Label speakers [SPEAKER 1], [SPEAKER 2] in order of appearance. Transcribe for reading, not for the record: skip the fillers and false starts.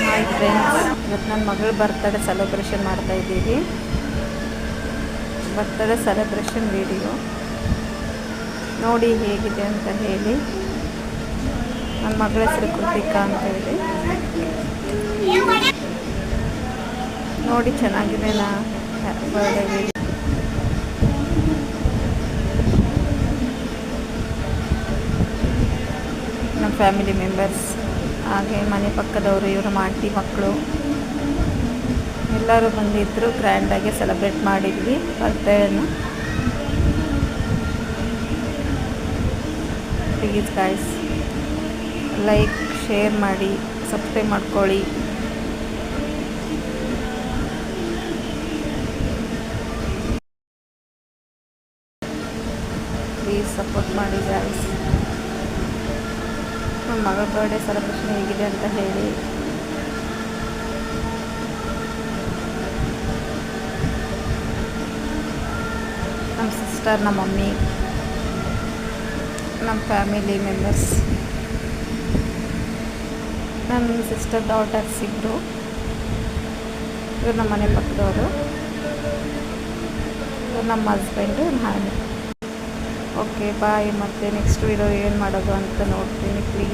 [SPEAKER 1] Hi friends, ಇವತ್ತು ನನ್ನ ಮಗಳ ಬರ್ತಡೇ ಸೆಲೆಬ್ರೇಷನ್ ಮಾಡ್ತಾ ಇದ್ದೀವಿ. ಬರ್ತಡೇ ಸೆಲೆಬ್ರೇಷನ್ ವಿಡಿಯೋ ನೋಡಿ ಹೇಗಿದೆ ಅಂತ ಹೇಳಿ. ನನ್ನ ಮಗಳ ಹೆಸರು ಕೃತಿಕಾ ಅಂತ ಹೇಳಿ. ನೋಡಿ ಚೆನ್ನಾಗಿದೆ ನಾ ಬರ್ಡೇ ವಿಡಿಯೋ. ನಮ್ಮ ಫ್ಯಾಮಿಲಿ ಮೆಂಬರ್ಸ್, ಹಾಗೆ ಮನೆ ಪಕ್ಕದವರು, ಇವರ ಆಂಟಿ ಮಕ್ಕಳು ಎಲ್ಲರೂ ಬಂದಿದ್ದರು. ಗ್ರ್ಯಾಂಡಾಗಿ ಸೆಲೆಬ್ರೇಟ್ ಮಾಡಿದ್ವಿ ಬರ್ತ್ಡೇಯನ್ನು. ಪ್ಲೀಸ್ ಗಾಯ್ಸ್, ಲೈಕ್, ಶೇರ್ ಮಾಡಿ, ಸಬ್ಸ್ಕ್ರೈಬ್ ಮಾಡ್ಕೊಳ್ಳಿ. ಪ್ಲೀಸ್ ಸಪೋರ್ಟ್ ಮಾಡಿ ಗಾಯ್ಸ್. ನಮ್ಮ ಮಗಳ ಬರ್ಡೇ ಸೆಲೆಬ್ರೇಷನ್ ಹೇಗಿದೆ ಅಂತ ಹೇಳಿ. ನಮ್ಮ ಸಿಸ್ಟರ್, ನಮ್ಮ ಮಮ್ಮಿ, ನಮ್ಮ ಫ್ಯಾಮಿಲಿ ಮೆಂಬರ್ಸ್, ನನ್ನ ಸಿಸ್ಟರ್ ಡಾಟರ್ಸ್ ಇಬ್ಬರು, ಇವರು ನಮ್ಮ ಮನೆ ಪಕ್ಕದವರು, ಇವರು ನಮ್ಮ ಹಸ್ಬೆಂಡು, ನಾನು. Okay bye. ಮತ್ತು ನೆಕ್ಸ್ಟ್ ವಿಡಿಯೋ ಏನು ಮಾಡೋದು ಅಂತ ನೋಡ್ತೀನಿ ಪ್ಲೀಸ್.